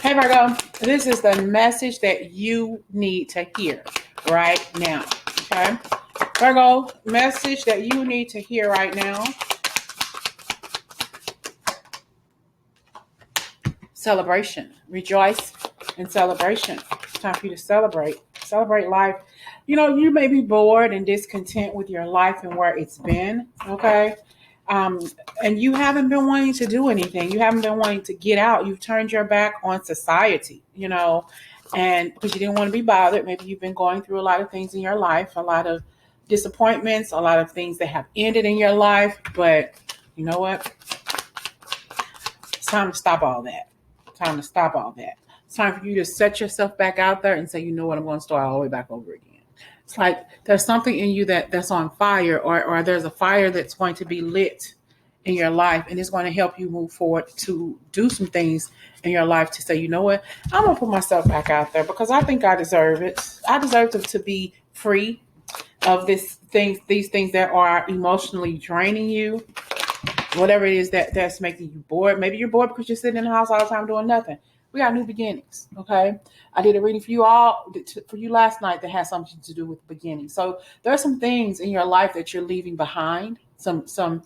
Hey Virgo, this is the message that you need to hear right now. Okay, Virgo, message that you need to hear right now. Celebration, rejoice and celebration. It's time for you to celebrate life. You know, you may be bored and discontent with your life and where it's been. Okay, um, and you haven't been wanting to do anything. You haven't been wanting to get out. You've turned your back on society, you know, and because you didn't want to be bothered. Maybe you've been going through a lot of things in your life, a lot of disappointments, a lot of things that have ended in your life. But you know what? It's time to stop all that. Time to stop all that. It's time for you to set yourself back out there and say, you know what, I'm going to start all the way back over again. It's like there's something in you that's on fire, or there's a fire that's going to be lit in your life, and it's going to help you move forward to do some things in your life to say, you know what, I'm going to put myself back out there because I think I deserve it. I deserve to be free of these things that are emotionally draining you. Whatever it is that's making you bored. Maybe you're bored because you're sitting in the house all the time doing nothing. We got new beginnings, okay? I did a reading for you last night that has something to do with beginning. So there are some things in your life that you're leaving behind, some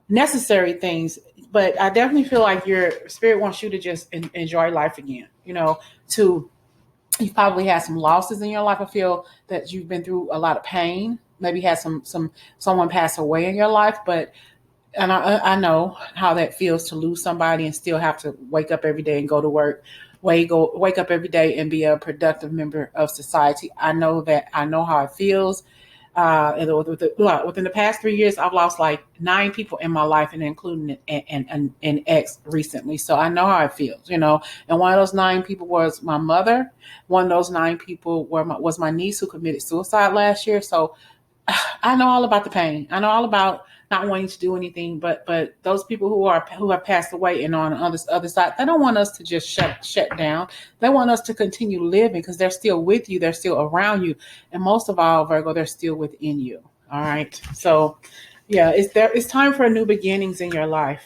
necessary things, but I definitely feel like your spirit wants you to just enjoy life again. You know, you've probably had some losses in your life. I feel that you've been through a lot of pain. Maybe had someone pass away in your life, but and I know how that feels to lose somebody and still have to wake up every day and go to work, wake up every day and be a productive member of society. I know how it feels. Within the past 3 years, I've lost like 9 people in my life, and including an ex recently. So I know how it feels, you know. And one of those 9 people was my mother. One of those 9 people was my niece who committed suicide last year. So I know all about the pain. I know all about not wanting to do anything, but those people who have passed away and on the other side, they don't want us to just shut down. They want us to continue living because they're still with you, they're still around you, and most of all, Virgo, they're still within you. All right, so yeah, it's time for new beginnings in your life.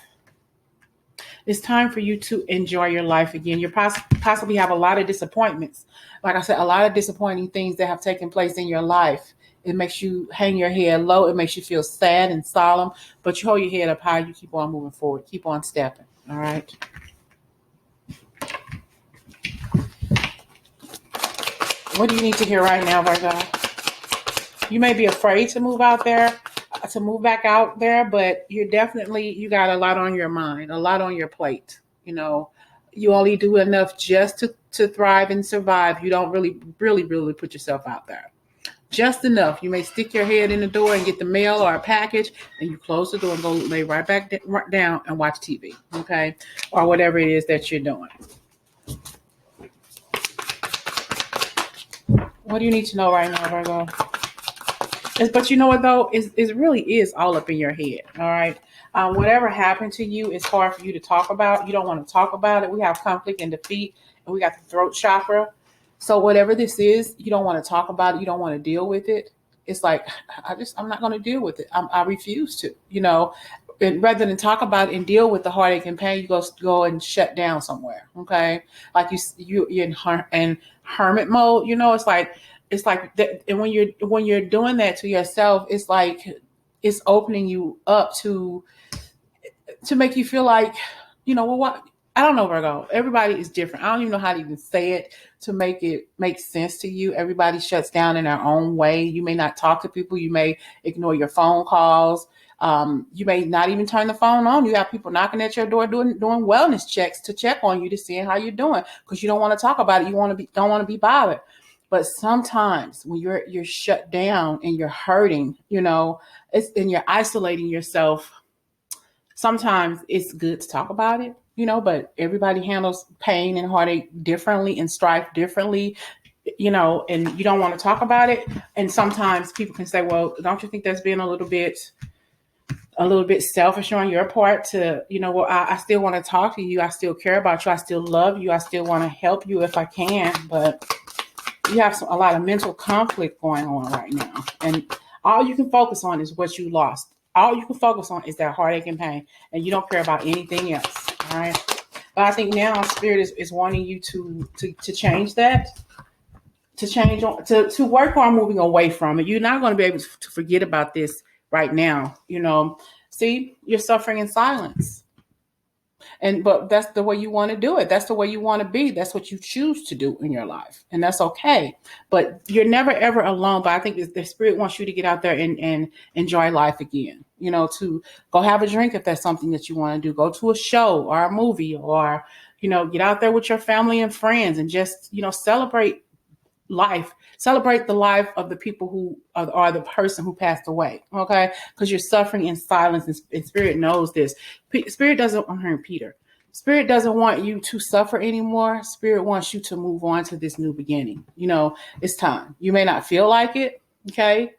It's time for you to enjoy your life again. You possibly have a lot of disappointments. Like I said, a lot of disappointing things that have taken place in your life. It makes you hang your head low. It makes you feel sad and solemn, but you hold your head up high. You keep on moving forward. Keep on stepping. All right. What do you need to hear right now, Virgo? You may be afraid to move out there, to move back out there, but you got a lot on your mind, a lot on your plate. You know, you only do enough just to thrive and survive. You don't really put yourself out there. Just enough. You may stick your head in the door and get the mail or a package, and you close the door and go lay right back down and watch TV, okay? Or whatever it is that you're doing. What do you need to know right now, Virgo? But you know what, though? It really is all up in your head, all right? Whatever happened to you is hard for you to talk about. You don't want to talk about it. We have conflict and defeat, and we got the throat chakra. So whatever this is, you don't want to talk about it. You don't want to deal with it. It's like, I'm not going to deal with it. I refuse to, you know, and rather than talk about it and deal with the heartache and pain, you go and shut down somewhere. Okay. Like you're in hermit mode, you know, it's like that. And when you're doing that to yourself, it's like, it's opening you up to make you feel like, you know, well, what, I don't know, Virgo. Everybody is different. I don't even know how to even say it to make it make sense to you. Everybody shuts down in their own way. You may not talk to people. You may ignore your phone calls. You may not even turn the phone on. You have people knocking at your door doing wellness checks to check on you to see how you're doing because you don't want to talk about it. You don't want to be bothered. But sometimes when you're shut down and you're hurting, you know, and you're isolating yourself. Sometimes it's good to talk about it, you know, but everybody handles pain and heartache differently and strife differently, you know, and you don't want to talk about it. And sometimes people can say, well, don't you think that's being a little bit selfish on your part to, you know, well, I still want to talk to you. I still care about you. I still love you. I still want to help you if I can. But you have a lot of mental conflict going on right now. And all you can focus on is what you lost. All you can focus on is that heartache and pain, and you don't care about anything else. All right. But I think now Spirit is wanting you to change that, to work on moving away from it. You're not going to be able to forget about this right now. See, you're suffering in silence. But that's the way you want to do it. That's the way you want to be. That's what you choose to do in your life. And that's okay. But you're never ever alone. But I think the Spirit wants you to get out there and enjoy life again. To go have a drink if that's something that you want to do. Go to a show or a movie, or, get out there with your family and friends and just, celebrate life. Celebrate the life of the people who are the person who passed away. Okay. Because you're suffering in silence, and Spirit knows this. Spirit doesn't, I'm hearing Peter. Spirit doesn't want you to suffer anymore. Spirit wants you to move on to this new beginning. It's time. You may not feel like it. Okay.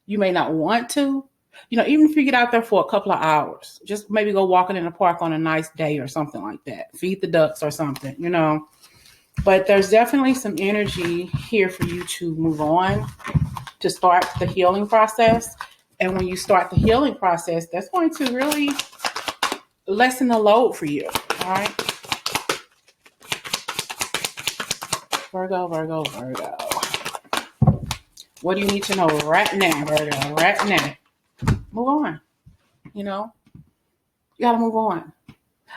You may not want to. Even if you get out there for a couple of hours, just maybe go walking in the park on a nice day or something like that. Feed the ducks or something, But there's definitely some energy here for you to move on, to start the healing process. And when you start the healing process, that's going to really lessen the load for you. All right. Virgo, Virgo, Virgo. What do you need to know right now, Virgo? Right now. Move on. You got to move on.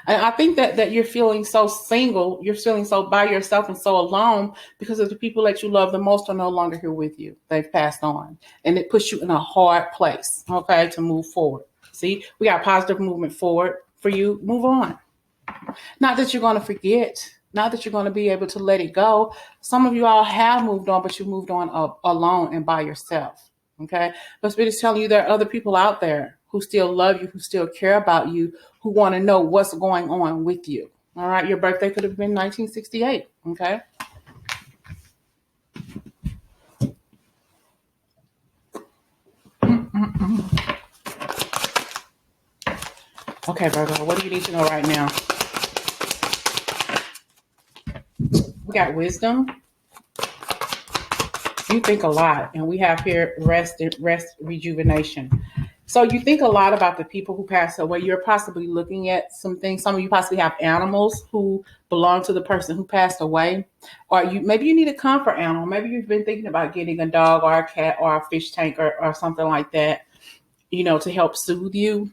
And I think that you're feeling so single, you're feeling so by yourself and so alone because of the people that you love the most are no longer here with you. They've passed on. And it puts you in a hard place, okay, to move forward. See, we got positive movement forward for you. Move on. Not that you're going to forget. Not that you're going to be able to let it go. Some of you all have moved on, but you moved on alone and by yourself, okay? But Spirit is telling you there are other people out there who still love you, who still care about you, who want to know what's going on with you. All right. Your birthday could have been 1968. Okay. Okay, Virgo, what do you need to know right now? We got wisdom. You think a lot, and we have here rest, rejuvenation. So you think a lot about the people who passed away. You're possibly looking at some things. Some of you possibly have animals who belong to the person who passed away. Or maybe you need a comfort animal. Maybe you've been thinking about getting a dog or a cat or a fish tank or something like that, to help soothe you.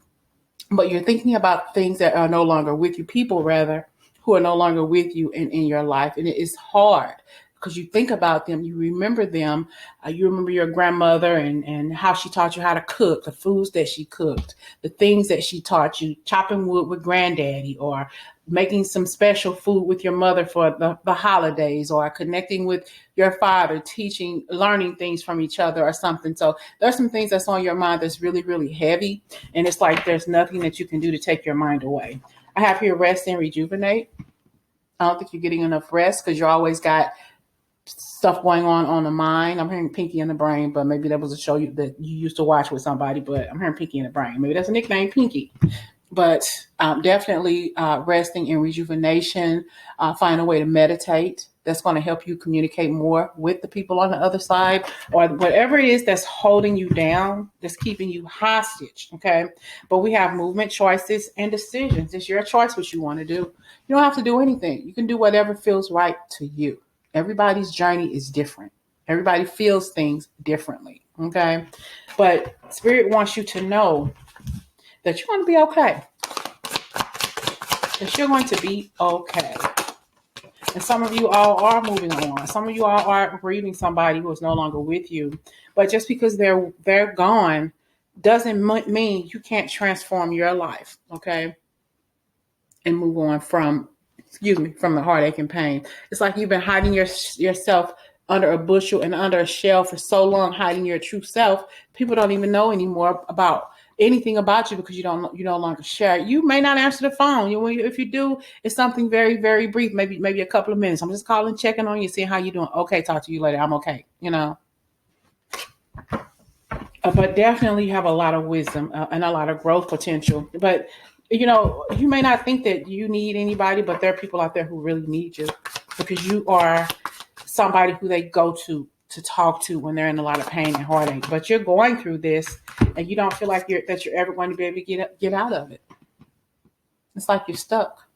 But you're thinking about things that are no longer with you, people rather, who are no longer with you in your life. And it is hard because you think about them, you remember them, you remember your grandmother and how she taught you how to cook, the foods that she cooked, the things that she taught you, chopping wood with granddaddy, or making some special food with your mother for the holidays, or connecting with your father, teaching, learning things from each other or something. So there's some things that's on your mind that's really, really heavy. And it's like there's nothing that you can do to take your mind away. I have here rest and rejuvenate. I don't think you're getting enough rest because you always got stuff going on the mind. I'm hearing Pinky in the Brain, but maybe that was a show that you used to watch with somebody, but I'm hearing Pinky in the Brain. Maybe that's a nickname, Pinky. But definitely resting and rejuvenation. Find a way to meditate. That's going to help you communicate more with the people on the other side, or whatever it is that's holding you down, that's keeping you hostage. Okay. But we have movement, choices, and decisions. It's your choice what you want to do. You don't have to do anything. You can do whatever feels right to you. Everybody's journey is different. Everybody feels things differently. Okay. But Spirit wants you to know that you're going to be okay. That you're going to be okay. And some of you all are moving on. Some of you all are grieving somebody who is no longer with you. But just because they're gone doesn't mean you can't transform your life. Okay. And move on from the heartache and pain. It's like you've been hiding yourself under a bushel and under a shell for so long, hiding your true self. People don't even know anymore about anything about you because you no longer share it. You may not answer the phone. If you do, it's something very, very brief, maybe a couple of minutes. I'm just calling, checking on you, seeing how you're doing. Okay, talk to you later. I'm okay. But definitely you have a lot of wisdom and a lot of growth potential. But you may not think that you need anybody, but there are people out there who really need you because you are somebody who they go to talk to when they're in a lot of pain and heartache. But you're going through this and you don't feel like you're ever going to be able to get out of it. It's like you're stuck.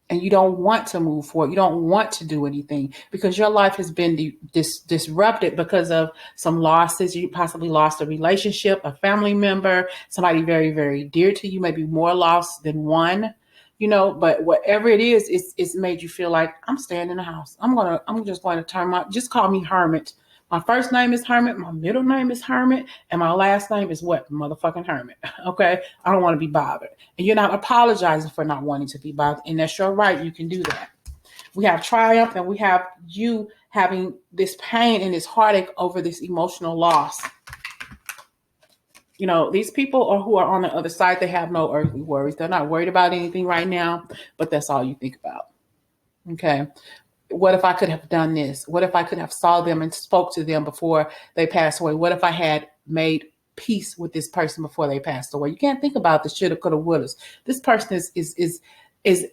and you don't want to move forward. You don't want to do anything because your life has been disrupted because of some losses. You possibly lost a relationship, a family member, somebody very, very dear to you, maybe more lost than one, but whatever it is, it's made you feel like I'm staying in the house. I'm just going to just call me Hermit. My first name is Hermit. My middle name is Hermit. And my last name is what? Motherfucking Hermit. Okay. I don't want to be bothered. And you're not apologizing for not wanting to be bothered. And that's your right. You can do that. We have triumph and we have you having this pain and this heartache over this emotional loss. These people who are on the other side, they have no earthly worries. They're not worried about anything right now, but that's all you think about. Okay. What if I could have done this? What if I could have saw them and spoke to them before they passed away? What if I had made peace with this person before they passed away? You can't think about the shoulda, coulda, wouldas. This person is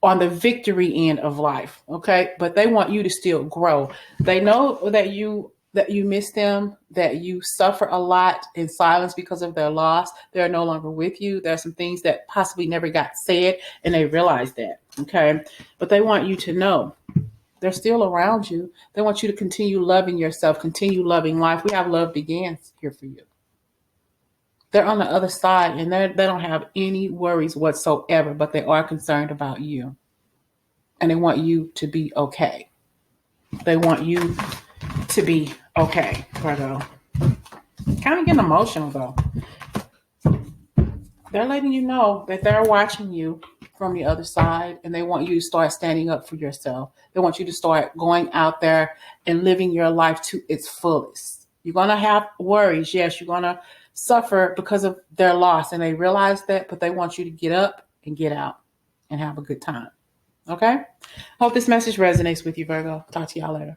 on the victory end of life, okay? But they want you to still grow. They know that you miss them, that you suffer a lot in silence because of their loss. They're no longer with you. There are some things that possibly never got said, and they realize that, okay? But they want you to know they're still around you. They want you to continue loving yourself, continue loving life. We have Love Begins here for you. They're on the other side, and they don't have any worries whatsoever, but they are concerned about you. And they want you to be okay. They want you to be okay, Virgo. Kind of getting emotional, though. They're letting you know that they're watching you from the other side, and they want you to start standing up for yourself. They want you to start going out there and living your life to its fullest. You're going to have worries. Yes, you're going to suffer because of their loss, and they realize that, but they want you to get up and get out and have a good time. Okay? Hope this message resonates with you, Virgo. Talk to y'all later.